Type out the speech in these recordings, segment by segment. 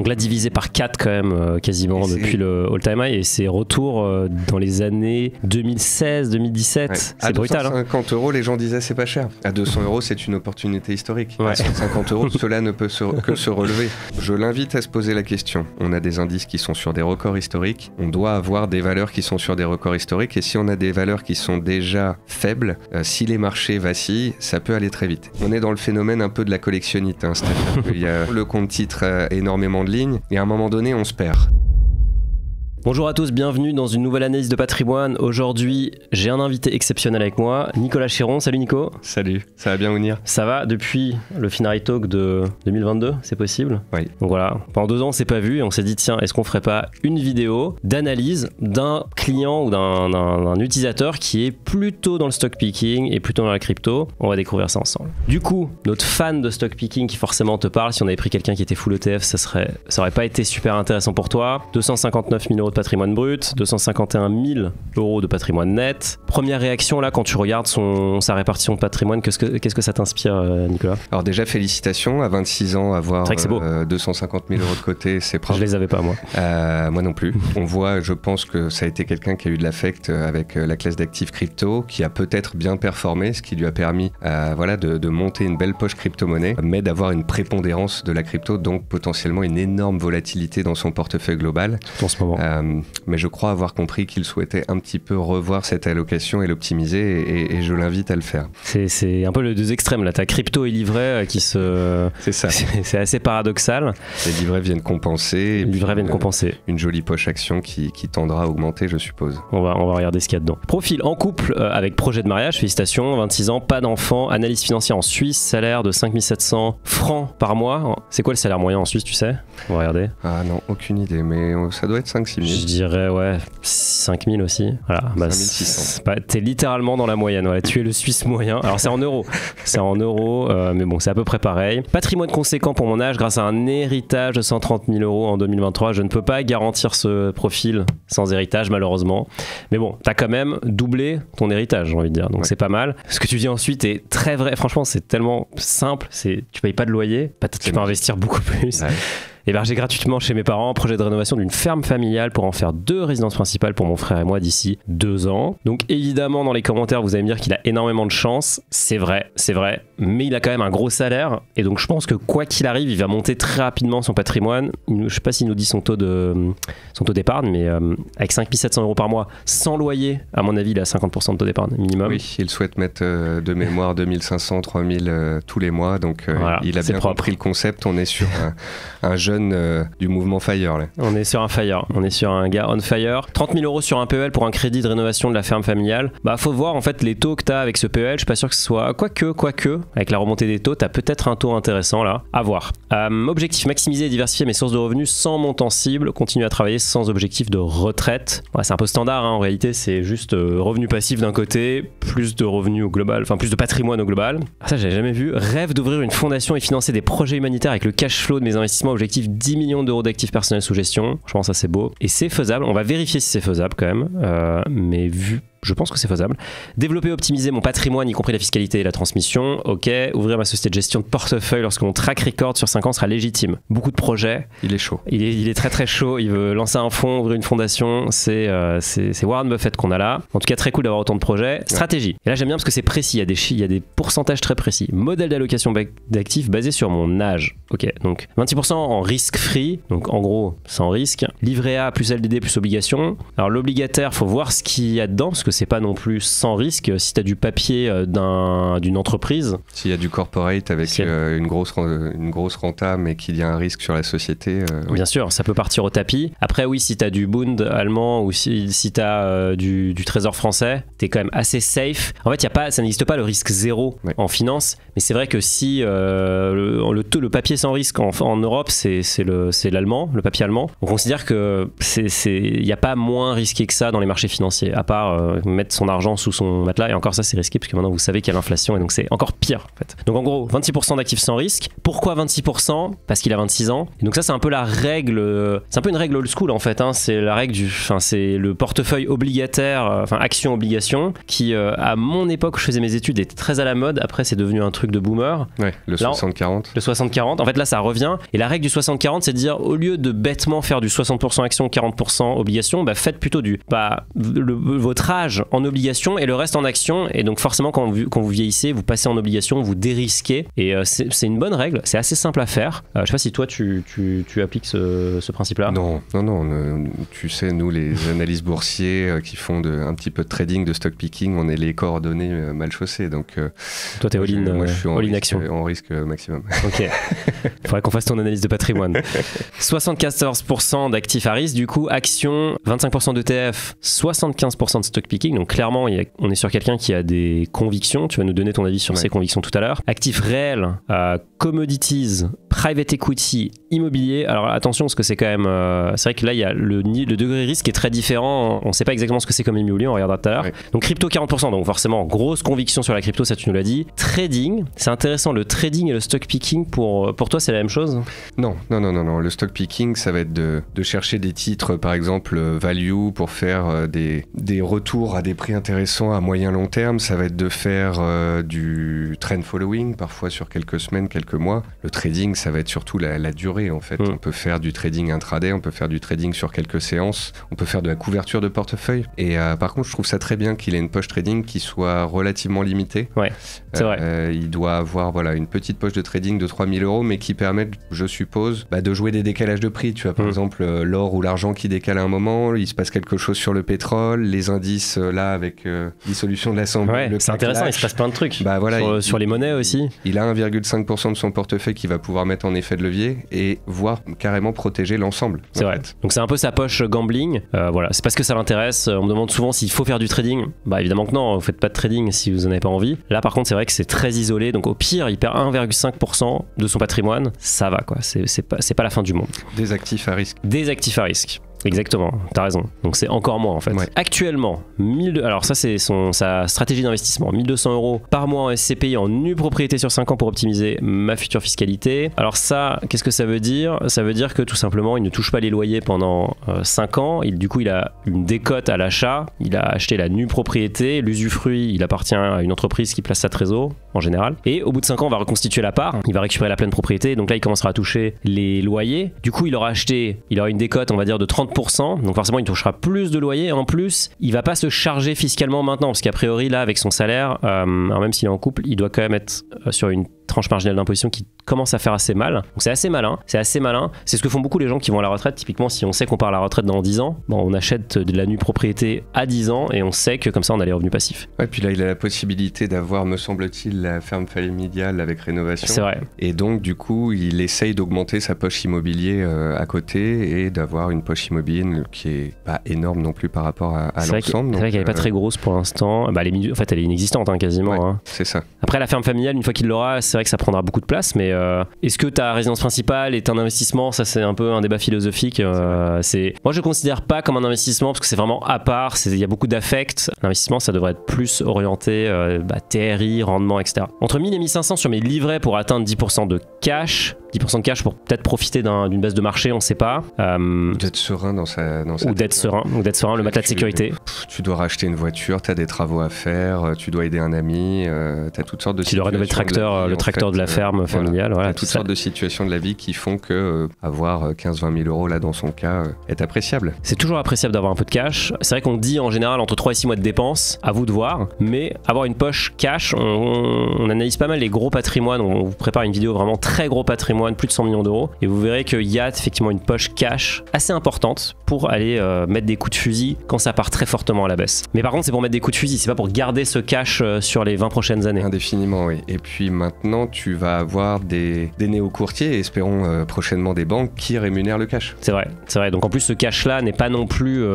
Donc là, divisé par 4 quand même, quasiment depuis le all-time high, et c'est retour dans les années 2016-2017. Ouais. C'est brutal. À 250 €, les gens disaient c'est pas cher. À 200 €, c'est une opportunité historique. Ouais. À 150 € cela ne peut que se relever. Je l'invite à se poser la question. On a des indices qui sont sur des records historiques. On doit avoir des valeurs qui sont sur des records historiques. Et si on a des valeurs qui sont déjà faibles, si les marchés vacillent, ça peut aller très vite. On est dans le phénomène un peu de la collectionnite. C'est-à-dire qu'il y a le compte titre énormément de lignes et à un moment donné, on se perd. Bonjour à tous, bienvenue dans une nouvelle analyse de patrimoine. Aujourd'hui, j'ai un invité exceptionnel avec moi, Nicolas Chiron. Salut Nico. Salut, ça va bien Mounir? Ça va depuis le Finary Talk de 2022, c'est possible? Oui. Donc voilà, pendant 2 ans on s'est pas vu et on s'est dit tiens, est-ce qu'on ferait pas une vidéo d'analyse d'un client ou d'un utilisateur qui est plutôt dans le stock picking et plutôt dans la crypto? On va découvrir ça ensemble. Du coup, notre fan de stock picking qui forcément te parle, si on avait pris quelqu'un qui était full ETF, ça aurait pas été super intéressant pour toi. 259 000 € de patrimoine brut, 251 000 € de patrimoine net. Première réaction là quand tu regardes sa répartition de patrimoine, qu'est-ce que ça t'inspire Nicolas? Alors déjà félicitations, à 26 ans avoir 250 000 € de côté, c'est propre. Je les avais pas moi. Moi non plus. On voit, je pense que ça a été quelqu'un qui a eu de l'affect avec la classe d'actifs crypto, qui a peut-être bien performé, ce qui lui a permis de monter une belle poche crypto-monnaie, mais d'avoir une prépondérance de la crypto, donc potentiellement une énorme volatilité dans son portefeuille global. En ce moment. Mais je crois avoir compris qu'il souhaitait un petit peu revoir cette allocation et l'optimiser, et je l'invite à le faire. C'est un peu les deux extrêmes là. T'as crypto et livret qui se... C'est ça. C'est assez paradoxal. Les livrets viennent compenser. Compenser. Une jolie poche action qui tendra à augmenter, je suppose. On va regarder ce qu'il y a dedans. Profil en couple avec projet de mariage, félicitations, 26 ans, pas d'enfant, analyse financière en Suisse, salaire de 5 700 francs par mois. C'est quoi le salaire moyen en Suisse, tu sais? On va regarder. Ah non, aucune idée, mais ça doit être 5-6 000. Je dirais, ouais, 5 000 aussi. Voilà, 5 600. T'es littéralement dans la moyenne. Voilà, tu es le Suisse moyen. Alors, c'est en euros. Mais bon, c'est à peu près pareil. Patrimoine conséquent pour mon âge grâce à un héritage de 130 000 € en 2023. Je ne peux pas garantir ce profil sans héritage, malheureusement. Mais bon, t'as quand même doublé ton héritage, j'ai envie de dire. Donc, c'est pas mal. Ce que tu dis ensuite est très vrai. Franchement, c'est tellement simple. Tu payes pas de loyer. Tu peux investir beaucoup plus. Ouais. Hébergé gratuitement chez mes parents, projet de rénovation d'une ferme familiale pour en faire 2 résidences principales pour mon frère et moi d'ici 2 ans. Donc évidemment dans les commentaires vous allez me dire qu'il a énormément de chance, c'est vrai, mais il a quand même un gros salaire et donc je pense que quoi qu'il arrive il va monter très rapidement son patrimoine. Je sais pas s'il nous dit son taux d'épargne, mais avec 5 700 € par mois, sans loyer, à mon avis il a 50% de taux d'épargne minimum. Oui, il souhaite mettre de mémoire 2500, 3000 tous les mois, donc voilà, il a bien compris le concept. On est sur un jeune du mouvement FIRE là. On est sur un FIRE, on est sur un gars on fire. 30 000 € sur un PEL pour un crédit de rénovation de la ferme familiale. Bah faut voir en fait les taux que t'as avec ce PEL, je suis pas sûr que ce soit quoique avec la remontée des taux, t'as peut-être un taux intéressant là, à voir. Objectif, maximiser et diversifier mes sources de revenus sans montant cible, continuer à travailler sans objectif de retraite. Ouais, c'est un peu standard en réalité, c'est juste revenu passif d'un côté, plus de revenus au global, enfin plus de patrimoine au global. Ça j'avais jamais vu. Rêve d'ouvrir une fondation et financer des projets humanitaires avec le cash flow de mes investissements. Objectif 10 millions € d'actifs personnels sous gestion. Je pense que ça c'est beau. Et c'est faisable. On va vérifier si c'est faisable quand même. Mais je pense que c'est faisable. Développer, optimiser mon patrimoine, y compris la fiscalité et la transmission. Ok. Ouvrir ma société de gestion de portefeuille lorsque mon track record sur 5 ans sera légitime. Beaucoup de projets. Il est chaud. Il est très très chaud. Il veut lancer un fonds, ouvrir une fondation. C'est Warren Buffett qu'on a là. En tout cas, très cool d'avoir autant de projets. Stratégie. Et là, j'aime bien parce que c'est précis. Il y a des pourcentages très précis. Modèle d'allocation d'actifs basé sur mon âge. Ok. Donc 26% en risque free. Donc en gros, sans risque. Livret A plus LDD plus obligation. Alors l'obligataire, faut voir ce qu'il y a dedans parce que c'est pas non plus sans risque. Si tu as du papier d'une entreprise, s'il y a du corporate avec une grosse renta mais qu'il y a un risque sur la société, bien sûr ça peut partir au tapis. Après oui, si tu as du Bund allemand ou si tu as du trésor français, tu es quand même assez safe. En fait ça n'existe pas le risque zéro en finance, mais c'est vrai que si le papier sans risque en Europe c'est l'allemand, le papier allemand, on considère que il n'y a pas moins risqué que ça dans les marchés financiers, à part mettre son argent sous son matelas, et encore ça c'est risqué parce que maintenant vous savez qu'il y a l'inflation et donc c'est encore pire en fait. Donc en gros 26% d'actifs sans risque. Pourquoi 26%? Parce qu'il a 26 ans. Et donc ça c'est un peu la règle, c'est un peu une règle old school en fait, hein. C'est la règle c'est le portefeuille obligataire, enfin action-obligation, qui à mon époque où je faisais mes études était très à la mode. Après c'est devenu un truc de boomer. Ouais, le 60-40. Le 60-40, en fait là ça revient. Et la règle du 60-40 c'est de dire au lieu de bêtement faire du 60% action, 40% obligation, faites plutôt votre âge en obligation et le reste en action. Et donc forcément quand vous vieillissez, vous passez en obligation, vous dérisquez. Et c'est une bonne règle, c'est assez simple à faire. Je sais pas si toi tu appliques ce principe-là. Non, tu sais, nous les analystes boursiers qui font un petit peu de trading, de stock picking, on est les coordonnées mal chaussés. Donc toi t'es all-in, je suis all-in action. En risque maximum. Ok, il faudrait qu'on fasse ton analyse de patrimoine. 74% d'actifs à risque, du coup action, 25% d'ETF, 75% de stock picking. Donc clairement on est sur quelqu'un qui a des convictions. Tu vas nous donner ton avis sur ses convictions tout à l'heure. Actifs réels, commodities, private equity, immobilier. Alors attention parce que c'est quand même c'est vrai que là il y a le degré risque est très différent. On ne sait pas exactement ce que c'est comme immobilier, on regardera tout à l'heure. Donc crypto 40%, donc forcément grosse conviction sur la crypto, ça tu nous l'as dit. Trading, c'est intéressant, le trading et le stock picking pour toi c'est la même chose? Non, le stock picking ça va être de chercher des titres par exemple value pour faire des retours à des prix intéressants à moyen long terme. Ça va être de faire du trend following parfois sur quelques semaines, quelques mois. Le trading ça va être surtout la durée en fait. On peut faire du trading intraday, on peut faire du trading sur quelques séances, on peut faire de la couverture de portefeuille. Et par contre je trouve ça très bien qu'il ait une poche trading qui soit relativement limitée. Ouais, c'est vrai. Il doit avoir une petite poche de trading de 3 000 €, mais qui permet, je suppose, de jouer des décalages de prix. Tu vois, par exemple, l'or ou l'argent qui décale à un moment, il se passe quelque chose sur le pétrole, les indices, là, avec dissolution de l'Assemblée. Ouais, c'est intéressant, il se passe plein de trucs. Sur les monnaies aussi. Il a 1,5% de son portefeuille qu'il va pouvoir mettre en effet de levier et voire carrément protéger l'ensemble. C'est vrai. Donc c'est un peu sa poche gambling. Voilà, c'est parce que ça l'intéresse. On me demande souvent s'il faut faire du trading. Évidemment que non, vous faites pas de trading si vous en avez pas envie. Là par contre c'est vrai que c'est très isolé, donc au pire il perd 1,5% de son patrimoine, ça va quoi, c'est pas la fin du monde. Des actifs à risque. Des actifs à risque. Exactement, t'as raison. Donc c'est encore moins en fait. Ouais. Actuellement, alors ça c'est sa stratégie d'investissement, 1 200 € par mois en SCPI en nue propriété sur 5 ans pour optimiser ma future fiscalité. Alors ça, qu'est-ce que ça veut dire? Ça veut dire que tout simplement il ne touche pas les loyers pendant 5 ans. Du coup il a une décote à l'achat, il a acheté la nue propriété, l'usufruit il appartient à une entreprise qui place sa trésor en général. Et au bout de 5 ans on va reconstituer la part, il va récupérer la pleine propriété, donc là il commencera à toucher les loyers. Du coup il aura une décote on va dire de 30%, donc forcément il touchera plus de loyer. En plus il va pas se charger fiscalement maintenant parce qu'a priori là avec son salaire, alors même s'il est en couple il doit quand même être sur une tranche marginale d'imposition qui commence à faire assez mal. Donc c'est assez malin, c'est ce que font beaucoup les gens qui vont à la retraite. Typiquement si on sait qu'on part à la retraite dans 10 ans, on achète de la nue propriété à 10 ans et on sait que comme ça on a les revenus passifs. Ouais, puis là il a la possibilité d'avoir, me semble-t-il, la ferme familiale avec rénovation. C'est vrai. Et donc du coup il essaye d'augmenter sa poche immobilier à côté et d'avoir une poche immobilière qui est pas énorme non plus par rapport à l'ensemble. C'est vrai qu'elle est pas très grosse pour l'instant. En fait elle est inexistante quasiment. Ouais, c'est ça. Après la ferme familiale, une fois qu'il l'aura, c'est vrai que ça prendra beaucoup de place, mais est-ce que ta résidence principale est un investissement? Ça c'est un peu un débat philosophique. Moi je considère pas comme un investissement parce que c'est vraiment à part, il y a beaucoup d'affect. L'investissement ça devrait être plus orienté TRI, rendement, etc. Entre 1000 et 1500 sur mes livrets pour atteindre 10% de cash. 10% de cash pour peut-être profiter d'une baisse de marché, on sait pas. D'être serein dans sa ou d'être serein, le matelas de sécurité. Tu dois racheter une voiture, tu as des travaux à faire, tu dois aider un ami, tu as toutes sortes de situations. Tu dois rénover le tracteur de la ferme familiale. Voilà, toutes sortes de situations de la vie qui font que avoir 15-20 000 € là dans son cas est appréciable. C'est toujours appréciable d'avoir un peu de cash. C'est vrai qu'on dit en général entre 3 et 6 mois de dépenses, à vous de voir, mais avoir une poche cash, on analyse pas mal les gros patrimoines, on vous prépare une vidéo vraiment très gros patrimoine, plus de 100 millions d'euros, et vous verrez qu'il y a effectivement une poche cash assez importante pour aller mettre des coups de fusil quand ça part très fortement à la baisse. Mais par contre c'est pour mettre des coups de fusil, c'est pas pour garder ce cash sur les 20 prochaines années. Indéfiniment, oui. Et puis maintenant tu vas avoir des néo-courtiers, et espérons prochainement des banques qui rémunèrent le cash. C'est vrai. Donc en plus ce cash là n'est pas non plus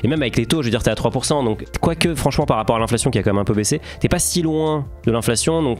et même avec les taux, je veux dire t'es à 3%, donc quoique franchement par rapport à l'inflation qui a quand même un peu baissé, t'es pas si loin de l'inflation, donc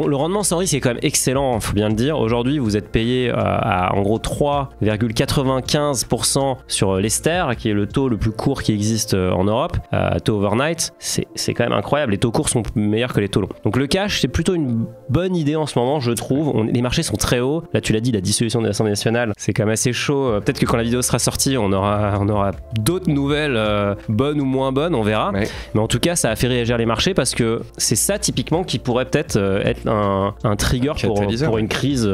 le rendement sans risque est quand même excellent, faut bien le dire. Aujourd'hui vous êtes payé à en gros 3,95% sur l'Ester, qui est le taux le plus court qui existe en Europe, taux overnight, c'est quand même incroyable. Les taux courts sont meilleurs que les taux longs. Donc le cash, c'est plutôt une bonne idée en ce moment, je trouve. Les marchés sont très hauts. Là, tu l'as dit, la dissolution de l'Assemblée nationale, c'est quand même assez chaud. Peut-être que quand la vidéo sera sortie, on aura d'autres nouvelles, bonnes ou moins bonnes, on verra. Ouais. Mais en tout cas, ça a fait réagir les marchés parce que c'est ça typiquement qui pourrait peut-être être un trigger pour une crise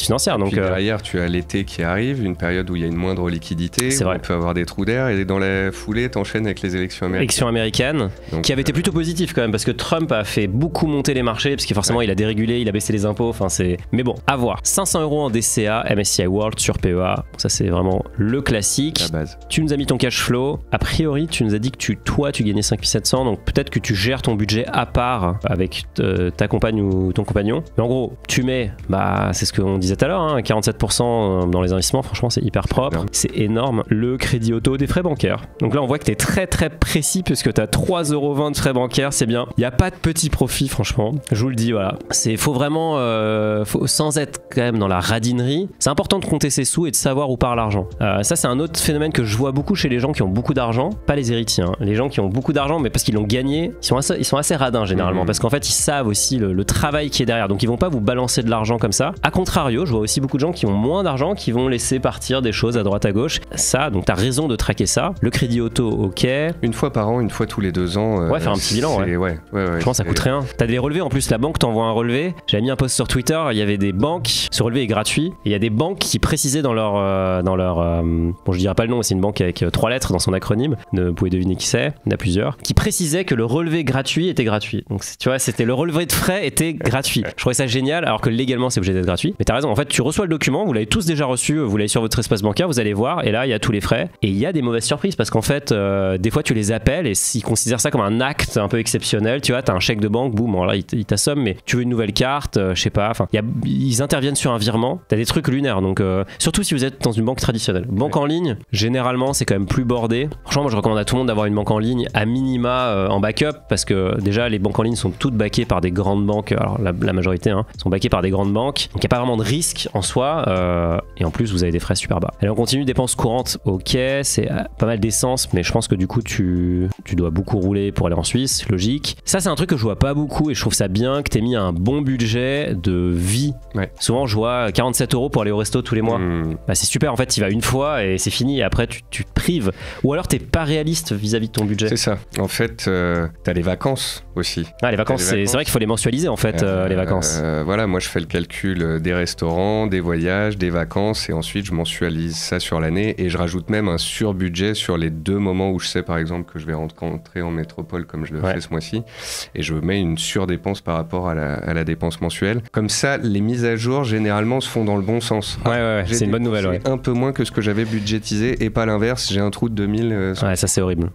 financière. Donc derrière, tu as l'été qui arrive, une période où il y a une moindre liquidité, où on peut avoir des trous d'air, et dans la foulée, t'enchaînes avec les élections américaines. Donc, qui avaient été plutôt positives quand même, parce que Trump a fait beaucoup monter les marchés, parce que forcément il a dérégulé, il a baissé les impôts. Mais bon, à voir. 500 € en DCA, MSCI World sur PEA, ça c'est vraiment le classique. La base. Tu nous as mis ton cash flow. A priori, tu nous as dit que tu gagnais 5700, donc peut-être que tu gères ton budget à part avec ta compagne ou ton compagnon. Mais en gros, tu mets, c'est ce qu'on disait tout à l'heure, 47% dans les investissements, franchement c'est hyper propre, c'est énorme. Le crédit auto, des frais bancaires. Donc là on voit que tu es très très précis puisque tu as 3,20 € de frais bancaires, c'est bien. Il n'y a pas de petit profit franchement, je vous le dis, voilà. Faut vraiment, sans être quand même dans la radinerie, c'est important de compter ses sous et de savoir où part l'argent. Ça c'est un autre phénomène que je vois beaucoup chez les gens qui ont beaucoup d'argent, pas les héritiers, les gens qui ont beaucoup d'argent mais parce qu'ils l'ont gagné, ils sont assez radins généralement, parce qu'en fait ils savent aussi le travail qui est derrière, donc ils vont pas vous balancer de l'argent comme ça. A contrario, je vois aussi beaucoup de gens qui ont moins d'argent qui vont laisser partir des choses à droite à gauche. Ça, donc t'as raison de traquer ça. Le crédit auto, ok. Une fois par an, une fois tous les 2 ans. Ouais, faire un petit bilan, ouais. Je pense que ça coûte rien. T'as des relevés en plus, la banque t'envoie un relevé. J'avais mis un post sur Twitter, il y avait des banques, ce relevé est gratuit. Et il y a des banques qui précisaient dans leur bon, je dirais pas le nom, c'est une banque avec 3 lettres dans son acronyme. Vous pouvez deviner qui c'est, il y en a plusieurs. Qui précisaient que le relevé gratuit était gratuit. Donc tu vois, c'était le relevé de frais était gratuit. Je trouvais ça génial, alors que légalement c'est obligé d'être gratuit. Mais t'as raison, en fait tu reçois le document, vous l'avez tous déjà reçu, vous l'avez sur votre espace bancaire, vous allez voir, et là il y a tous les frais. Et il y a des mauvaises surprises parce qu'en fait, des fois tu les appelles et ils considèrent ça comme un acte un peu exceptionnel. Tu vois, t'as un chèque de banque, boum, alors là ils t'assomment, mais tu veux une nouvelle carte, je sais pas. Enfin, ils interviennent sur un virement. T'as des trucs lunaires, donc surtout si vous êtes dans une banque traditionnelle. Banque en ligne, généralement c'est quand même plus bordé. Franchement, moi je recommande à tout le monde d'avoir une banque en ligne à minima en backup parce que déjà les banques en ligne sont toutes backées par des grandes banques. Alors la majorité sont backées par des grandes banques, donc il n'y a pas vraiment de risque en soi, et en plus vous avez des frais super bas. Allez, on continue. Dépenses courantes, ok, c'est pas mal d'essence, mais je pense que du coup tu dois beaucoup rouler pour aller en Suisse, logique. Ça c'est un truc que je vois pas beaucoup et je trouve ça bien que t'aies mis un bon budget de vie. Ouais. Souvent je vois 47 € pour aller au resto tous les mois. C'est super, en fait tu y vas une fois et c'est fini, et après tu te prives, ou alors t'es pas réaliste vis-à-vis de ton budget. C'est ça, en fait t'as les vacances aussi. Les vacances, c'est vrai qu'il faut les mensualiser en fait, les vacances. Voilà, moi je fais le calcul des restaurants, des voyages, des vacances, et ensuite je mensualise ça sur l'année, et je rajoute même un surbudget sur les 2 moments où je sais par exemple que je vais rentrer en métropole comme je le fais ce mois-ci, et je mets une surdépense par rapport à la dépense mensuelle. Comme ça, les mises à jour généralement se font dans le bon sens. C'est une bonne nouvelle. Un peu moins que ce que j'avais budgétisé, et pas l'inverse, j'ai un trou de 2000. Ça c'est horrible,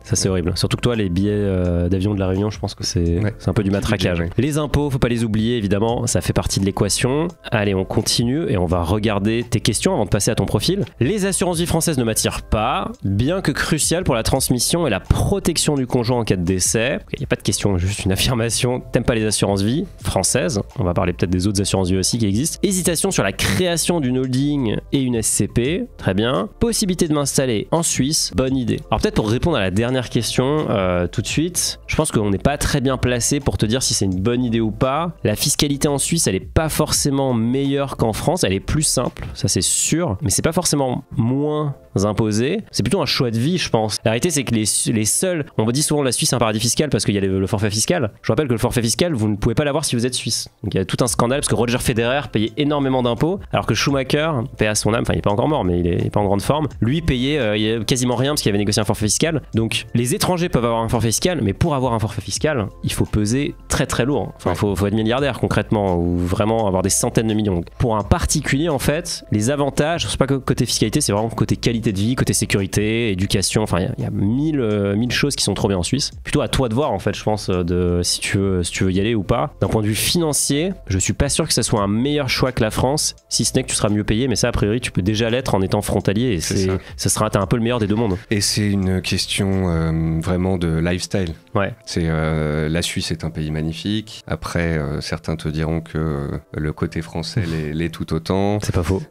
surtout que toi les billets d'avion de la Réunion, je pense que c'est un peu du matraquage. Les impôts, faut pas les oublier évidemment, ça fait partie de l'équation. Allez, on continue et on va regarder tes questions avant de passer à ton profil. Les assurances vie françaises ne m'attirent pas, bien que cruciales pour la transmission et la protection du conjoint en cas de décès. Il n'y a pas de question, juste une affirmation. T'aimes pas les assurances vie françaises? On va parler peut-être des autres assurances vie aussi qui existent. Hésitation sur la création d'une holding et une SCP, très bien. Possibilité de m'installer en Suisse, bonne idée. Alors peut-être pour répondre à la dernière question tout de suite, je pense qu'on n'est pas très bien placé pour te dire si c'est une bonne idée ou pas. La fiscalité en Suisse, elle est pas forcément meilleure qu'en France, elle est plus simple, ça c'est sûr, mais c'est pas forcément moins imposé, c'est plutôt un choix de vie, je pense. La réalité, c'est que les seuls, on me dit souvent la Suisse est un paradis fiscal parce qu'il y a le forfait fiscal. Je rappelle que le forfait fiscal, vous ne pouvez pas l'avoir si vous êtes suisse. Donc il y a tout un scandale parce que Roger Federer payait énormément d'impôts, alors que Schumacher, paix à son âme, enfin il est pas encore mort, mais il est pas en grande forme, lui payait quasiment rien parce qu'il avait négocié un forfait fiscal. Donc les étrangers peuvent avoir un forfait fiscal, mais pour avoir un forfait fiscal, il faut peser très très lourd. Enfin, faut être milliardaire concrètement, ou vraiment avoir des centaines de millions. Pour un particulier, en fait, les avantages, c'est pas que côté fiscalité, c'est vraiment côté qualité qualité de vie, côté sécurité, éducation, enfin il y a mille choses qui sont trop bien en Suisse. Plutôt à toi de voir en fait, je pense, si tu veux y aller ou pas. D'un point de vue financier, je suis pas sûr que ça soit un meilleur choix que la France, si ce n'est que tu seras mieux payé, mais ça a priori tu peux déjà l'être en étant frontalier et t'as un peu le meilleur des deux mondes. Et c'est une question vraiment de lifestyle. Ouais. La Suisse est un pays magnifique. Après, certains te diront que le côté français l'est tout autant. C'est pas faux.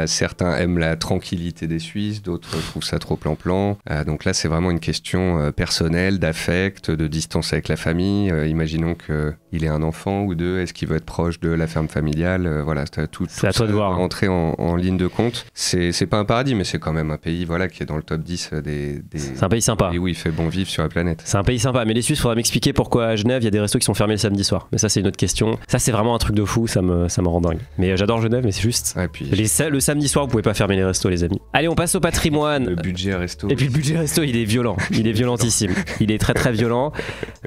Certains aiment la tranquillité des Suisses, d'autres trouvent ça trop plan-plan. Donc là, c'est vraiment une question personnelle, d'affect, de distance avec la famille. Imaginons qu'il ait un enfant ou deux. Est-ce qu'il veut être proche de la ferme familiale? Voilà, c'est à toi de voir. Rentrer en ligne de compte. C'est pas un paradis, mais c'est quand même un pays qui est dans le top 10 des... C'est un pays sympa. Et où il fait bon vivre sur la planète. C'est un pays sympa. Mais les Suisses, faudra m'expliquer pourquoi à Genève, il y a des restos qui sont fermés le samedi soir. Mais ça, c'est une autre question. Ça, c'est vraiment un truc de fou. Ça me rend dingue. Mais j'adore Genève, mais c'est juste. Ouais, puis... le samedi soir, vous pouvez pas fermer les restos, les amis. Allez, on passe au patrimoine. Le budget resto. Et puis le budget resto, il est violent. Il est violentissime. Il est très très violent.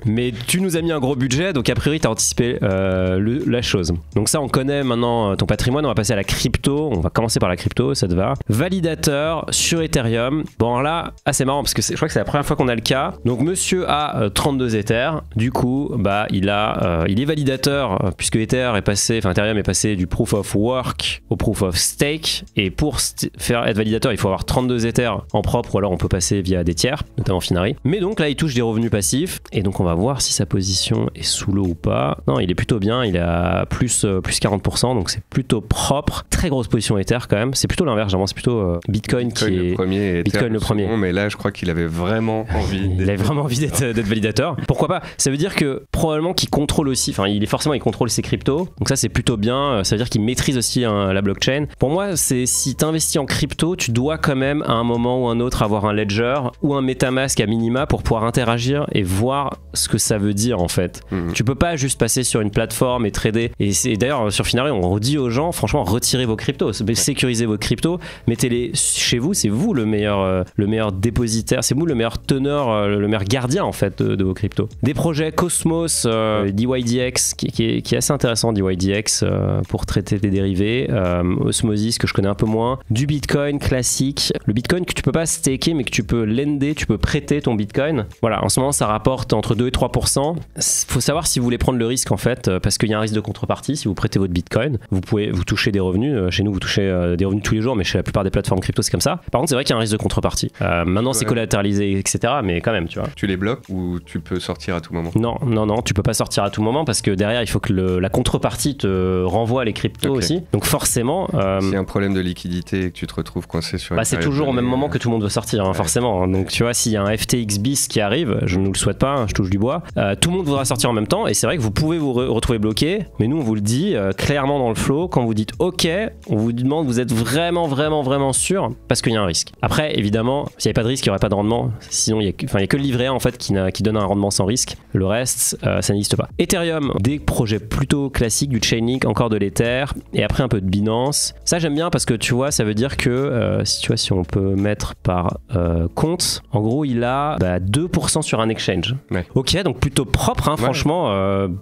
Mais tu nous as mis un gros budget, donc a priori, tu as anticipé la chose. Donc ça, on connaît maintenant ton patrimoine. On va passer à la crypto. On va commencer par la crypto, ça te va. Validateur sur Ethereum. Bon, là, c'est marrant parce que je crois que c'est la première fois qu'on a le cas. Donc monsieur a 32 Ethers. Du coup, il est validateur puisque Ethereum est passé du proof of work au proof of stake. Et pour être validateur, il faut avoir 32 Ethers en propre ou alors on peut passer via des tiers, notamment Finari. Mais donc là, il touche des revenus passifs et donc on va voir si sa position est sous l'eau ou pas. Non, il est plutôt bien, il a plus 40%, donc c'est plutôt propre. Très grosse position Ether quand même. C'est plutôt l'inverse, c'est plutôt Bitcoin qui est le premier et Bitcoin le premier. Second, mais là, je crois qu'il avait vraiment envie. Il avait vraiment envie d'être validateur. Pourquoi pas? Ça veut dire que probablement qu'il contrôle aussi. Enfin, il contrôle ses cryptos. Donc ça, c'est plutôt bien. Ça veut dire qu'il maîtrise aussi la blockchain. Pour moi, si tu investis en crypto, tu dois quand même à un moment ou un autre avoir un ledger ou un MetaMask à minima pour pouvoir interagir et voir ce que ça veut dire en fait. Tu peux pas juste passer sur une plateforme et trader. Et d'ailleurs sur Finari, on redit aux gens, franchement, retirez vos cryptos, sécurisez vos cryptos, mettez-les chez vous. C'est vous le meilleur dépositaire, c'est vous le meilleur teneur, le meilleur gardien en fait de vos cryptos. Des projets Cosmos, DYDX qui est assez intéressant, DYDX pour traiter des dérivés, Osmosis que je connais un peu moins, du Bitcoin classique, le Bitcoin que tu peux pas staker mais que tu peux lender, tu peux prêter ton Bitcoin. Voilà, en ce moment ça rapporte entre 2 et 3%. Faut savoir si vous voulez prendre le risque en fait, parce qu'il y a un risque de contrepartie. Si vous prêtez votre Bitcoin, vous touchez des revenus. Chez nous, vous touchez des revenus tous les jours, mais chez la plupart des plateformes crypto, c'est comme ça. Par contre, c'est vrai qu'il y a un risque de contrepartie. Maintenant, c'est collatéralisé, etc. Mais quand même, tu vois. Tu les bloques ou tu peux sortir à tout moment? Non, tu peux pas sortir à tout moment parce que derrière, il faut que la contrepartie te renvoie les cryptos aussi. Donc forcément... S'il y a un problème de liquidité et que tu te retrouves coincé sur c'est toujours au même moment que tout le monde veut sortir, forcément. Donc tu vois, s'il y a un FTX bis qui arrive, je ne nous le souhaite pas, je touche du bois, tout le monde voudra sortir en même temps et c'est vrai que vous pouvez vous retrouver bloqué, mais nous on vous le dit clairement dans le flow, quand vous dites ok, on vous demande vous êtes vraiment sûr parce qu'il y a un risque. Après évidemment, s'il n'y avait pas de risque, il n'y aurait pas de rendement, sinon il y a que le livret A en fait qui donne un rendement sans risque, le reste ça n'existe pas. Ethereum, des projets plutôt classiques, du Chainlink, encore de l'Ether et après un peu de Binance. Ça j'aime bien parce que tu vois, ça veut dire que si on peut mettre par compte, en gros il a 2% sur un exchange. Ouais. Ok, donc plutôt propre, hein, franchement,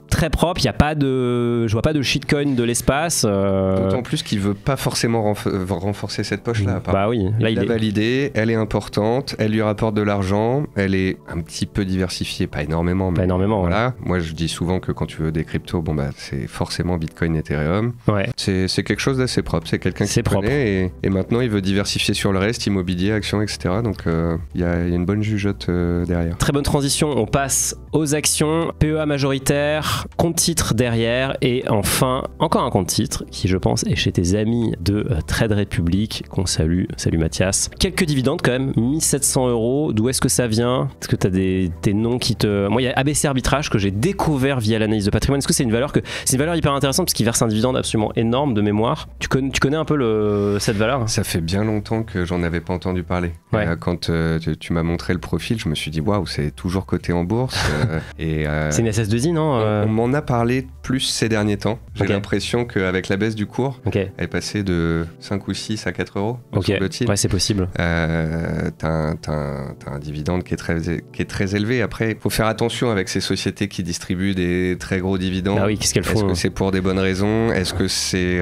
très propre. Je vois pas de shitcoin de l'espace. D'autant plus qu'il veut pas forcément renforcer cette poche-là. Oui, là il l'a validée, elle est importante, elle lui rapporte de l'argent, elle est un petit peu diversifiée, pas énormément. Pas énormément. Voilà. Ouais. Moi, je dis souvent que quand tu veux des cryptos, c'est forcément Bitcoin, Ethereum. Ouais. C'est quelque chose d'assez propre. C'est quelqu'un qui connaît et maintenant il veut diversifier sur le reste, immobilier, actions, etc. Donc il y a une bonne jugeote derrière. Très bonne transition. On passe aux actions, PEA majoritaire, compte titre derrière et enfin encore un compte titre qui je pense est chez tes amis de Trade Republic qu'on salue. Salut Mathias. Quelques dividendes quand même, 1700 €. D'où est-ce que ça vient? Est-ce que tu as des noms qui te... Moi il y a ABC Arbitrage que j'ai découvert via l'analyse de patrimoine. Est-ce que c'est une valeur hyper intéressante parce qu'il verse un dividende absolument énorme de mémoire? Tu connais un peu cette valeur? Ça fait bien longtemps que j'en avais pas entendu parler. Ouais. Quand tu m'as montré le profil, je me suis dit waouh, c'est toujours coté en bourse. C'est une SS2I, non? On m'en a parlé plus ces derniers temps. J'ai l'impression qu'avec la baisse du cours, elle est passée de 5 ou 6 à 4 €. Ok, ouais, c'est possible. T'as un dividende qui est très élevé. Après, il faut faire attention avec ces sociétés qui distribuent des très gros dividendes. Ah oui, qu'est-ce qu'elles font? Est-ce que c'est pour des bonnes raisons? Est-ce que c'est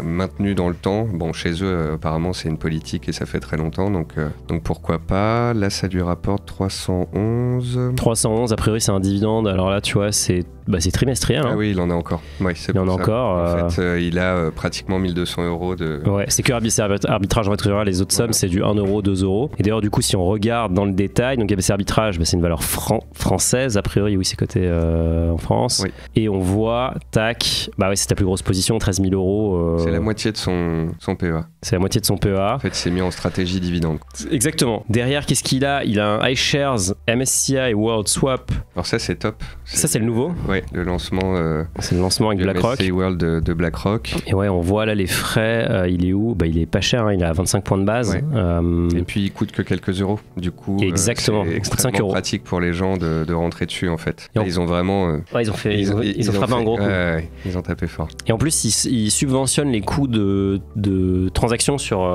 maintenu dans le temps? Bon, chez eux, apparemment, c'est une politique classique et ça fait très longtemps, donc pourquoi pas. Là, ça lui rapporte 311. 311, a priori, c'est un dividende. Alors là, tu vois, c'est trimestriel. Hein. Ah oui, il en a encore. Ouais, il en a encore. En fait, il a pratiquement 1200 euros de... Ouais, c'est que arbitrage en rétrogradé. Les autres sommes, c'est du 1 euro, 2 euros. Et d'ailleurs, du coup, si on regarde dans le détail, donc ABC Arbitrage, c'est une valeur française. A priori, oui, c'est coté en France. Oui. Et on voit, tac, c'est ta plus grosse position, 13 000 euros. C'est la moitié de son PEA. C'est la moitié de son PEA. En fait, c'est mis en stratégie dividende. Exactement. Derrière, qu'est-ce qu'il a ? Il a un iShares, MSCI World Swap. Alors ça, c'est top. Ça, c'est le nouveau ? Ouais, le lancement. C'est le lancement avec BlackRock. MSCI World de BlackRock. Et ouais, on voit là les frais. Il est où ? Il est pas cher. Hein, il a 25 points de base. Ouais. Et puis, il coûte que quelques euros. Du coup, exactement. C'est extrêmement pratique pour les gens de rentrer dessus, en fait. Là, ils ont vraiment. Ils ont frappé un gros coup. Ils ont tapé fort. Et en plus, ils subventionnent les coûts de transactions sur.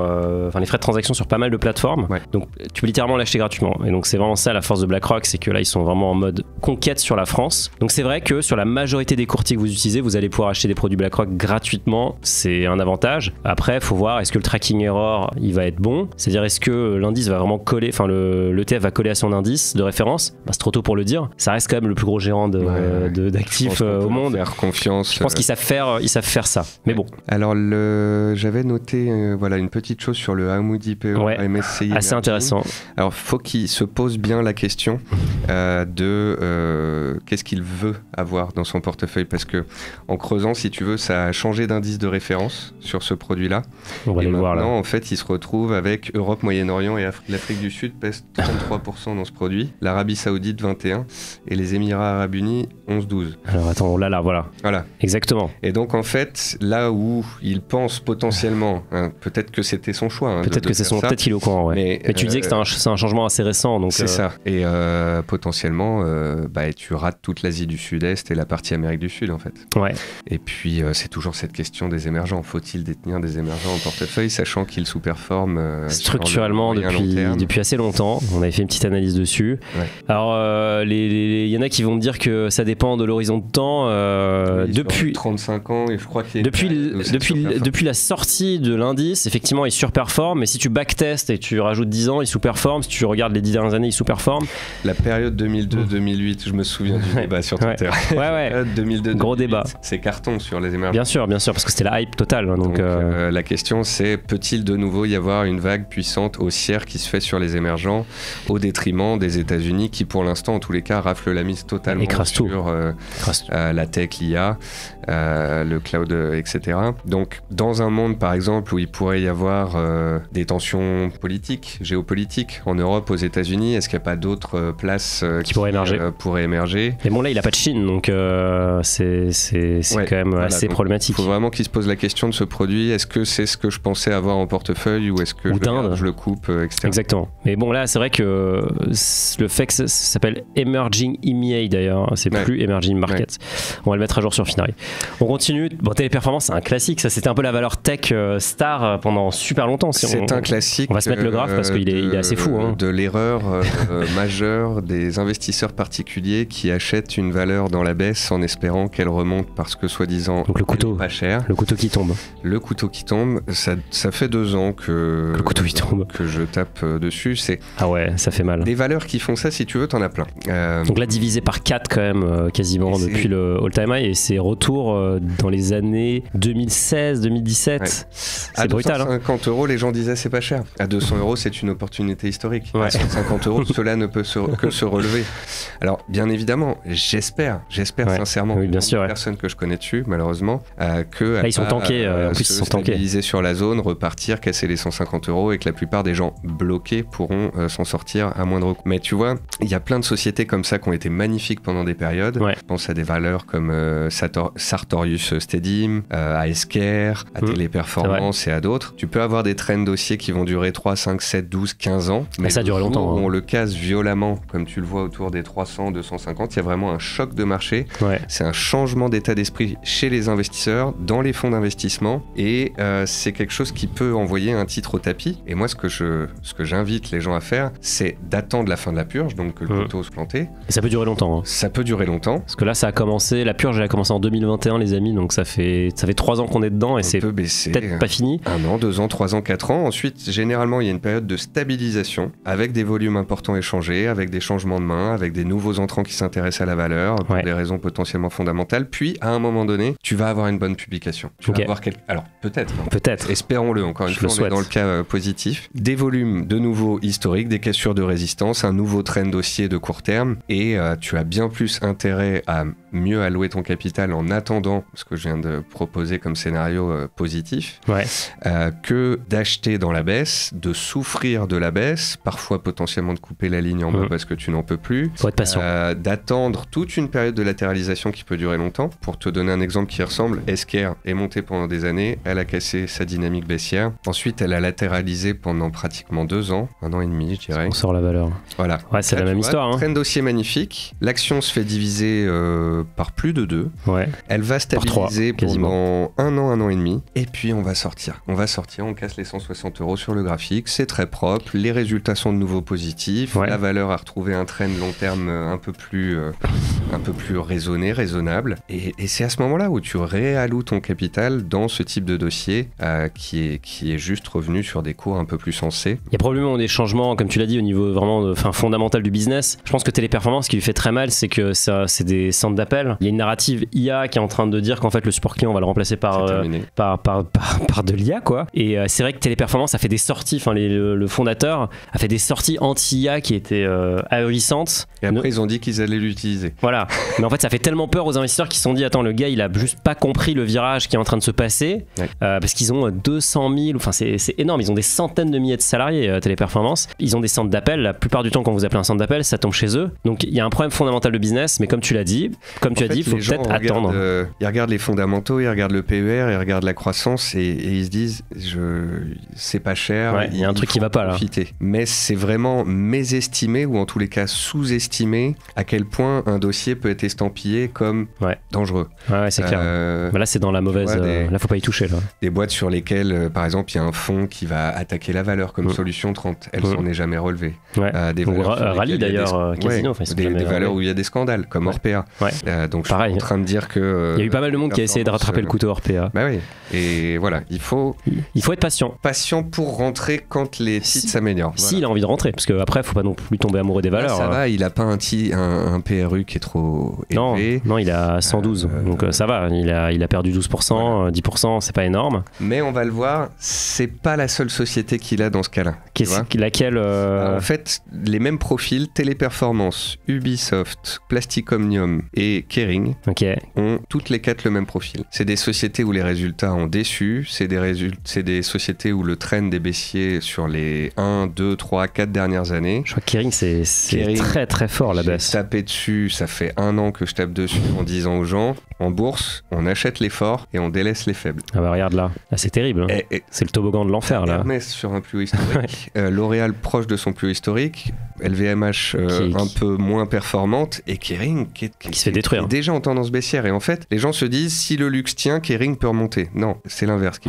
Les frais de transaction sur pas mal de plateformes. Ouais. Donc, tu peux littéralement l'acheter gratuitement. Et donc, c'est vraiment ça la force de BlackRock, c'est que là, ils sont vraiment en mode conquête sur la France. Donc, c'est vrai que sur la majorité des courtiers que vous utilisez, vous allez pouvoir acheter des produits BlackRock gratuitement. C'est un avantage. Après, il faut voir, est-ce que le tracking error, il va être bon ? C'est-à-dire, est-ce que l'indice va vraiment coller, l'ETF va coller à son indice de référence ? C'est trop tôt pour le dire. Ça reste quand même le plus gros gérant d'actifs au monde. Faire confiance. Je pense qu'ils savent faire ça. Mais bon. Alors, j'avais noté une petite chose sur le Amundi PE MSCI. Assez intéressant. Alors, faut qu'il se pose bien la question de qu'est-ce qu'il veut avoir dans son portefeuille, parce que en creusant, si tu veux, ça a changé d'indice de référence sur ce produit-là. On va et les voir là. En fait, il se retrouve avec Europe, Moyen-Orient et l'Afrique du Sud pèse 33% dans ce produit, l'Arabie Saoudite 21% et les Émirats Arabes Unis 11-12%. Alors attends, là, voilà. Exactement. Et donc en fait, là où il pense potentiellement, peut-être que c'était son choix. Peut-être que c'est son, peut-être qu'il est au courant. Ouais. Mais tu disais que c'est un changement assez récent, donc. C'est ça. Et potentiellement, tu rates toute l'Asie du Sud-Est et la partie Amérique du Sud en fait. Ouais. Et puis c'est toujours cette question des émergents. Faut-il détenir des émergents en portefeuille, sachant qu'ils sous-performent structurellement depuis assez longtemps. On avait fait une petite analyse dessus. Ouais. Alors il y en a qui vont me dire que ça dépend de l'horizon de temps. Depuis 35 ans, et je crois qu'il depuis la sortie de l'indice, effectivement, il surperforme. Mais si tu backtestes et tu rajoutes 10 ans, il sous-performe. Si tu regardes les 10 dernières années, il sous-performe. La période 2002-2008, je me souviens du débat sur Twitter. Ouais. 2002, gros débat. C'est carton sur les émergents. Bien sûr, parce que c'était la hype totale. Donc la question, c'est peut-il de nouveau y avoir une vague puissante haussière qui se fait sur les émergents au détriment des États-Unis qui, pour l'instant, en tous les cas, raflent la mise totalement sur la tech, l'IA, le cloud, etc. Donc, dans un monde, par exemple, où il pourrait y avoir des tensions politiques, géopolitiques en Europe, aux États-Unis, est-ce qu'il n'y a pas d'autres places qui pourraient émerger ? Mais bon, là, il n'a pas de Chine, donc c'est quand même assez problématique. Il faut vraiment qu'il se pose la question de ce produit. Est-ce que c'est ce que je pensais avoir en portefeuille ou est-ce que je le coupe, etc. Exactement. Mais bon, là, c'est vrai que le fait que ça s'appelle Emerging EMEA d'ailleurs, c'est plus Emerging Markets. On va le mettre à jour sur Finari. On continue. Bon, Téléperformance, c'est un classique. Ça, c'était un peu la valeur tech star pendant super longtemps. C'est un classique. On va se mettre le graphe parce qu'il est assez fou. De l'erreur majeure des investisseurs particuliers qui achètent une valeur dans la baisse en espérant qu'elle remonte parce que soi-disant donc le couteau, pas cher. Le couteau qui tombe. Le couteau qui tombe. Ça fait 2 ans que le couteau qui tombe. Que je tape dessus. Ah ouais, ça fait mal. Des valeurs qui font ça, si tu veux, t'en as plein. Donc là, divisé par 4 quand même, quasiment depuis le all-time high, et c'est retour dans les années 2016-2017. Ouais. C'est brutal. À 250 €, les gens disaient c'est pas cher. À 200 €, c'est une opportunité historique. Ouais. À 150 €, cela ne peut que se relever. Alors, bien évidemment, j'espère sincèrement, oui, bien sûr, personne que je connais dessus, malheureusement, que là, ils sont tankés. En plus, ils sont tankés. Stabiliser sur la zone, repartir, casser les 150 € et que la plupart des gens bloqués pourront s'en sortir à moindre coût. Mais tu vois, il y a plein de sociétés comme ça qui ont été magnifiques pendant des périodes. Ouais. Je pense à des valeurs comme Sartorius Stedim, à Esker, à Téléperformance et à d'autres. Tu peux avoir des trends dossiers qui vont durer 3, 5, 7, 12, 15 ans. Mais ça dure longtemps. On le casse violemment, comme tu le vois autour des 300, 250, il y c'est vraiment un choc de marché. C'est un changement d'état d'esprit chez les investisseurs, dans les fonds d'investissement, et c'est quelque chose qui peut envoyer un titre au tapis. Et moi, ce que j'invite les gens à faire, c'est d'attendre la fin de la purge, donc que le couteau se planter. Et ça peut durer longtemps. Hein. Ça peut durer longtemps. Parce que là, ça a commencé, la purge, elle a commencé en 2021, les amis, donc ça fait 3 ans qu'on est dedans, et c'est peut-être pas fini. 1 an, 2 ans, 3 ans, 4 ans. Ensuite, généralement, il y a une période de stabilisation, avec des volumes importants échangés, avec des changements de main, avec des nouveaux entrants qui s'intéressent à la valeur, pour des raisons potentiellement fondamentales. Puis, à un moment donné, tu vas avoir une bonne publication. Tu vas avoir Alors, peut-être. Peut-être. Espérons-le, encore une fois, on est dans le cas positif. Des volumes de nouveau historiques, des cassures de résistance, un nouveau trend haussier de court terme, et tu as bien plus intérêt à mieux allouer ton capital en attendant ce que je viens de proposer comme scénario positif, que d'acheter dans la baisse, de souffrir de la baisse, parfois potentiellement de couper la ligne en bas parce que tu n'en peux plus. Faut être patient. D'attendre toute une période de latéralisation qui peut durer longtemps. Pour te donner un exemple qui ressemble, SKR est montée pendant des années, elle a cassé sa dynamique baissière. Ensuite, elle a latéralisé pendant pratiquement 2 ans, 1 an et demi, je dirais. On sort la valeur. Voilà. Ouais, c'est la même histoire. Hein. Trend dossier magnifique. L'action se fait diviser par plus de 2. Elle va stabiliser pendant 1 an et demi. Et puis, on va sortir. On casse les 160 € sur le graphique. C'est très propre. Les résultats sont de nouveau positifs. La valeur a retrouvé un trend long terme un peu plus raisonnable. Et c'est à ce moment-là où tu réalloues ton capital dans ce type de dossier qui est juste revenu sur des cours un peu plus sensés. Il y a probablement des changements, comme tu l'as dit, au niveau vraiment fondamental du business. Je pense que Téléperformance, ce qui lui fait très mal, c'est que c'est des centres d'appel. Il y a une narrative IA qui est en train de dire qu'en fait le support client, on va le remplacer par de l'IA, quoi. Et c'est vrai que Téléperformance a fait des sorties, le fondateur a fait des sorties anti-IA qui étaient ahurissantes. Et après, ils ont dit qu'ils allaient l'utiliser. Voilà. Mais en fait, ça fait tellement peur aux investisseurs qui se sont dit, attends, le gars, il a juste pas compris le virage qui est en train de se passer, parce qu'ils ont 200 000, c'est énorme, ils ont des centaines de milliers de salariés, Téléperformance. Ils ont des centres d'appel. La plupart du temps, quand vous appelez un centre d'appel, ça tombe chez eux. Donc, il y a un problème fondamental de business, mais comme tu l'as dit, il faut peut-être attendre. Ils regardent les fondamentaux, ils regardent le PER, ils regardent la croissance et ils se disent, c'est pas cher. Il y a un truc qui va pas là. Mais c'est vraiment mésestimé ou en tous les cas sous-estimé à quel point un dossier peut être estampillé comme dangereux. Ouais, c'est clair. Là, c'est dans la mauvaise. Là, faut pas y toucher. Là. Des boîtes sur lesquelles, par exemple, il y a un fonds qui va attaquer la valeur comme solution 30. Elle s'en est jamais relevée. Des Rallye d'ailleurs, Casino. Des valeurs où il y a des scandales, comme Orpea. Donc, je suis en train de dire que. Il y a eu pas mal de monde qui a essayé de rattraper le couteau Orpea. Bah oui. Et voilà, il faut être patient. Patient pour rentrer quand les titres s'améliorent. Si il a envie de rentrer, parce qu'après, faut pas non plus tomber amoureux des valeurs. Là, ça va, il a pas un PRU qui est trop élevé. Non, il a 112. Donc ça va, il a perdu 12%, 10%, c'est pas énorme. Mais on va le voir, c'est pas la seule société qu'il a dans ce cas-là. Laquelle En fait, les mêmes profils, Téléperformance, Ubisoft, Plastic Omnium et Kering ont toutes les 4 le même profil. C'est des sociétés où les résultats ont déçu, c'est des sociétés où le trend est baissier sur les 1, 2, 3, 4 dernières années. Je crois que Kering, c'est très très fort la baisse. J'ai tapé dessus, ça fait 1 an que je tape dessus en disant aux gens, en bourse, on achète les forts et on délaisse les faibles. Ah bah regarde là, c'est terrible. C'est le toboggan de l'enfer là. Hermès sur un plus haut historique, L'Oréal proche de son plus haut historique, LVMH un peu moins performante et Kering qui se fait détruire. Est déjà en tendance baissière. Et en fait, les gens se disent, si le luxe tient, Kering peut remonter. Non, c'est l'inverse.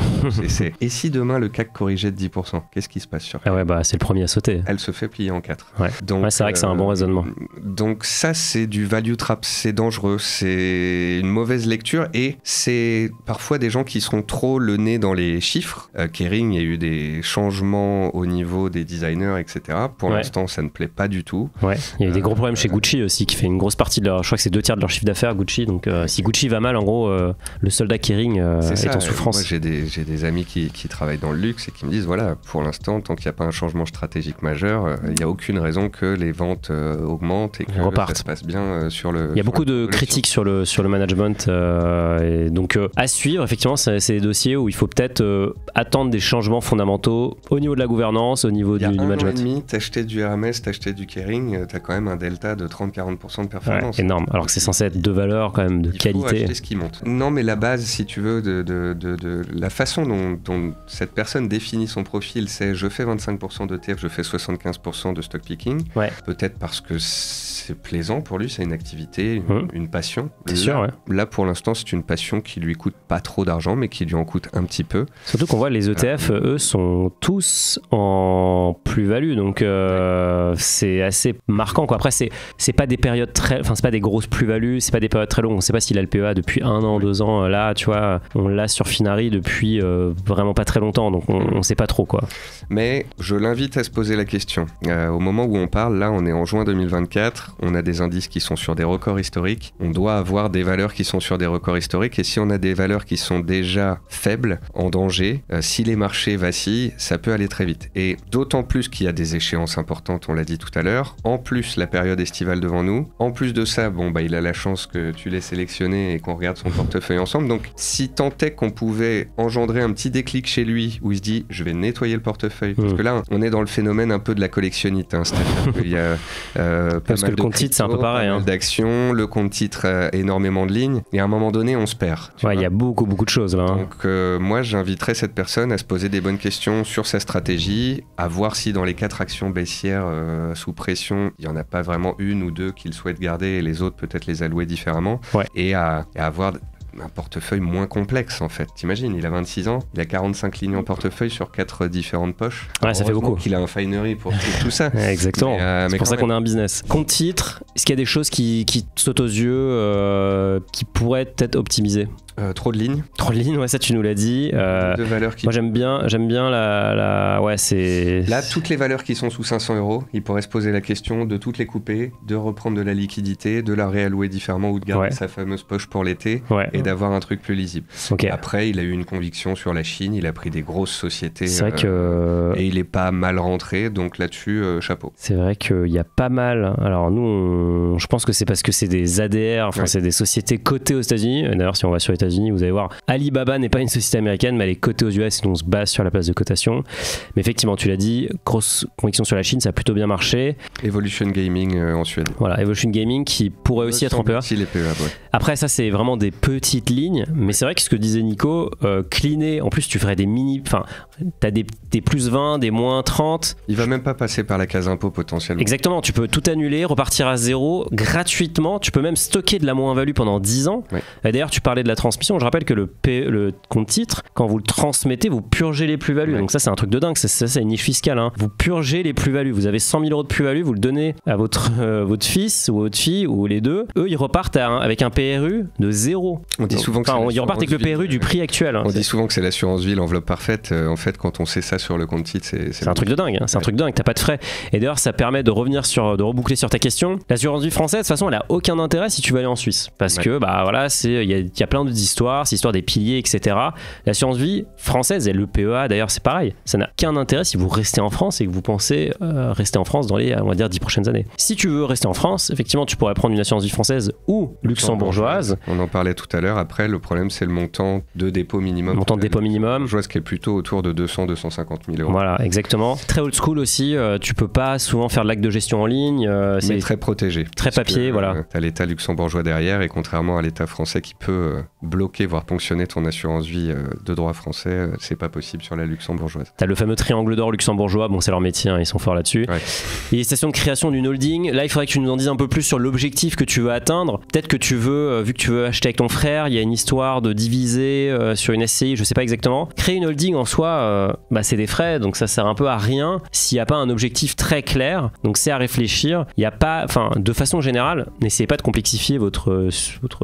Et si demain le CAC corrigeait de 10%, qu'est-ce qui se passe sur Kering ? C'est le premier à sauter. Elle se fait plier en 4. Donc, c'est vrai que c'est un bon raisonnement. Donc ça, c'est du value trap, c'est dangereux, c'est une mauvaise lecture et c'est parfois des gens qui seront trop le nez dans les chiffres. Kering, il y a eu des changements au niveau des designers, etc. Pour l'instant, ça ne plaît pas du tout. Il y a eu des gros problèmes chez Gucci aussi, qui fait une grosse partie de leur... Je crois que c'est 2/3 de leur chiffre d'affaires, Gucci. Donc si Gucci va mal, en gros, le soldat Kering est en souffrance. Moi, j'ai des amis qui travaillent dans le luxe et qui me disent, voilà, pour l'instant, tant qu'il n'y a pas un changement stratégique majeur, il n'y a aucune raison que les ventes augmentent et que ça se passe bien sur le... Il y a beaucoup de critiques sur le management. Et donc à suivre, effectivement, c'est des dossiers où il faut peut-être attendre des changements fondamentaux au niveau de la gouvernance, au niveau du management. Il y a 1 an et demi, t'achetais du Hermès, t'achetais du Kering, t'as quand même un delta de 30-40% de performance. Énorme, alors que c'est censé être 2 valeurs quand même de qualité. Il faut acheter ce qui monte. Non, mais la base, si tu veux, de la façon dont cette personne définit son profil, c'est je fais 25% d'ETF, je fais 75% de stock picking. Peut-être parce que c'est plaisant pour lui, c'est une activité, une passion. C'est sûr, ouais. Là, pour l'instant, c'est une passion qui lui coûte pas trop d'argent, mais qui lui en coûte un petit peu. Surtout qu'on voit les ETF, eux, sont tous en plus-value, donc c'est assez marquant, quoi. Après, c'est pas des périodes c'est pas des grosses plus-values, c'est pas des périodes très longues. On sait pas s'il a le PEA depuis 1 an, 2 ans. Là, tu vois, on l'a sur Finari depuis vraiment pas très longtemps, donc on sait pas trop, quoi. Mais je l'invite à se poser la question. Au moment où on parle, là, on est en juin 2024, on a des indices qui sont sur des records historiques. On doit avoir des valeurs qui sont sur des records historiques, et si on a des valeurs qui sont déjà faibles, en danger, si les marchés vacillent, ça peut aller très vite. Et d'autant plus qu'il y a des échéances importantes, on l'a dit tout à l'heure. En plus, la période estivale devant nous. En plus de ça, il a la chance que tu l'aies sélectionné et qu'on regarde son portefeuille ensemble. Donc, si tant est qu'on pouvait engendrer un petit déclic chez lui où il se dit, je vais nettoyer le portefeuille. Parce que là, on est dans le phénomène un peu de la collectionnite. C'est-à-dire qu'il y a parce que le compte titre, c'est un peu pareil. D'actions, le compte titre a énormément de lignes. Et à un moment donné, on se perd. Il y a beaucoup de choses là. Donc, moi, j'inviterais cette personne à se poser des bonnes questions sur sa stratégie, à voir si dans les 4 actions baissières sous pression, il n'y en a pas vraiment une ou deux qu'il souhaite garder et les autres peut-être les allouer différemment. Et à avoir un portefeuille moins complexe en fait. T'imagines, il a 26 ans, il a 45 lignes en portefeuille sur 4 différentes poches. Ouais, ça fait beaucoup. Il a un Finery pour tout ça. Exactement. C'est pour ça qu'on a un business. Compte titre, est-ce qu'il y a des choses qui sautent aux yeux, qui pourraient être optimisées? Trop de lignes. Trop de lignes, ouais, ça tu nous l'as dit. De valeurs qui... Moi j'aime bien la... Ouais, c'est... Là, toutes les valeurs qui sont sous 500 €, il pourrait se poser la question de toutes les couper, de reprendre de la liquidité, de la réallouer différemment ou de garder sa fameuse poche pour l'été et d'avoir un truc plus lisible. Après, il a eu une conviction sur la Chine, il a pris des grosses sociétés c'est vrai que... et il est pas mal rentré, donc là-dessus, chapeau. C'est vrai qu'il y a pas mal... Alors nous, je pense que c'est parce que c'est des ADR, enfin c'est des sociétés cotées aux États-Unis. D'ailleurs, si on va sur les États-Unis, vous allez voir, Alibaba n'est pas une société américaine, mais elle est cotée aux US et on se base sur la place de cotation. Mais effectivement, tu l'as dit, grosse conviction sur la Chine, ça a plutôt bien marché. Evolution Gaming en Suède. Voilà, Evolution Gaming qui pourrait aussi être en PEA. Si les PEA, Après, ça, c'est vraiment des petites lignes, mais c'est vrai que ce que disait Nico, cleaner, en plus, tu ferais des mini. Enfin, t'as des plus 20, des moins 30. Il va même pas passer par la case impôt potentiellement. Exactement, tu peux tout annuler, repartir à zéro gratuitement. Tu peux même stocker de la moins-value pendant 10 ans. D'ailleurs, tu parlais de la transmission. Je rappelle que le compte titre, quand vous le transmettez, vous purgez les plus-values. Donc ça, c'est un truc de dingue. Ça, c'est une niche fiscale. Vous purgez les plus-values. Vous avez 100 000 € de plus-value, vous le donnez à votre fils ou votre fille ou les deux. Eux, ils repartent avec un PRU de 0. On dit souvent que ils repartent avec le PRU du prix actuel. On dit souvent que c'est l'assurance vie, l'enveloppe parfaite. En fait, quand on sait ça sur le compte titre, c'est un truc de dingue. C'est un truc de dingue. T'as pas de frais. Et d'ailleurs, ça permet de reboucler sur ta question. L'assurance vie française, de toute façon, elle a aucun intérêt si tu veux aller en Suisse. Parce que, voilà, il y a plein d'histoires. C'est l'histoire des piliers, etc. L'assurance vie française et le PEA, d'ailleurs, c'est pareil. Ça n'a qu'un intérêt si vous restez en France et que vous pensez rester en France dans les, on va dire, 10 prochaines années. Si tu veux rester en France, effectivement, tu pourrais prendre une assurance vie française ou luxembourgeoise. On en parlait tout à l'heure. Après, le problème, c'est le montant de dépôt minimum. Montant de dépôt minimum. Je vois ce qui est plutôt autour de 200-250 000 €. Voilà, exactement. Très old school aussi. Tu peux pas souvent faire de l'acte de gestion en ligne. C'est très protégé. Très papier, voilà. Tu as l'État luxembourgeois derrière et contrairement à l'État français qui peut bloquer, voire ponctionner ton assurance vie de droit français, c'est pas possible sur la luxembourgeoise. T'as le fameux triangle d'or luxembourgeois, bon c'est leur métier, ils sont forts là-dessus. Et les stations de création d'une holding, là il faudrait que tu nous en dises un peu plus sur l'objectif que tu veux atteindre. Peut-être que tu veux, vu que tu veux acheter avec ton frère, il y a une histoire de diviser sur une SCI, je sais pas exactement. Créer une holding en soi, c'est des frais, donc ça sert un peu à rien s'il n'y a pas un objectif très clair, donc c'est à réfléchir. Il n'y a pas, de façon générale, n'essayez pas de complexifier votre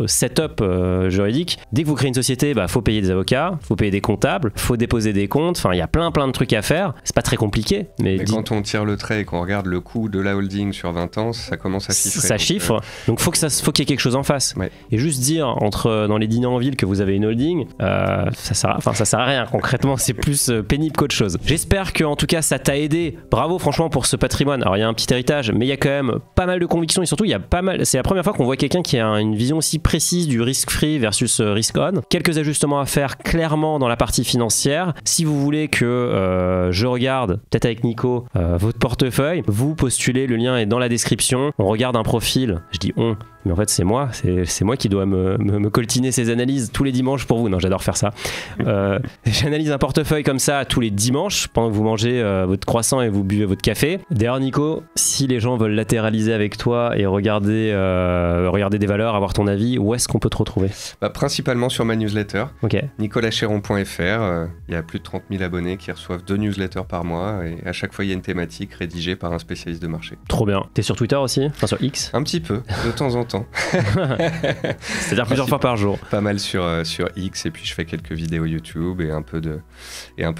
setup juridique. Dès que vous créez une société, faut payer des avocats, faut payer des comptables, faut déposer des comptes, il y a plein de trucs à faire. C'est pas très compliqué. Mais quand on tire le trait et qu'on regarde le coût de la holding sur 20 ans, ça commence à chiffrer. Ça chiffre, donc faut qu'il y ait quelque chose en face. Et juste dire dans les dîners en ville que vous avez une holding, ça sert à rien concrètement, c'est plus pénible qu'autre chose. J'espère que en tout cas ça t'a aidé. Bravo franchement pour ce patrimoine. Alors il y a un petit héritage, mais il y a quand même pas mal de convictions et surtout il y a pas mal. C'est la première fois qu'on voit quelqu'un qui a une vision aussi précise du risk free versus risk on. Quelques ajustements à faire clairement dans la partie financière. Si vous voulez que je regarde, peut-être avec Nico, votre portefeuille, vous postulez, le lien est dans la description. On regarde un profil, je dis mais en fait c'est moi qui dois me coltiner ces analyses tous les dimanches pour vous. Non, j'adore faire ça. J'analyse un portefeuille comme ça tous les dimanches pendant que vous mangez votre croissant et vous buvez votre café. D'ailleurs Nico, si les gens veulent latéraliser avec toi et regarder des valeurs, avoir ton avis, où est-ce qu'on peut te retrouver? Principalement sur ma newsletter, okay. nicolaschéron.fr. Il y a plus de 30 000 abonnés qui reçoivent 2 newsletters par mois et à chaque fois il y a une thématique rédigée par un spécialiste de marché. Trop bien. T'es sur Twitter aussi? Enfin sur X? Un petit peu, de temps en temps. C'est-à-dire plusieurs fois par jour? Pas mal sur X, et puis je fais quelques vidéos YouTube et un peu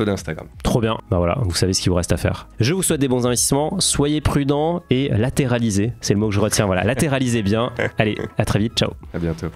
d'Instagram. Trop bien. Bah voilà, vous savez ce qu'il vous reste à faire. Je vous souhaite des bons investissements, soyez prudents et latéralisez. C'est le mot que je retiens, voilà. Latéralisez bien. Allez, à très vite, ciao. À bientôt.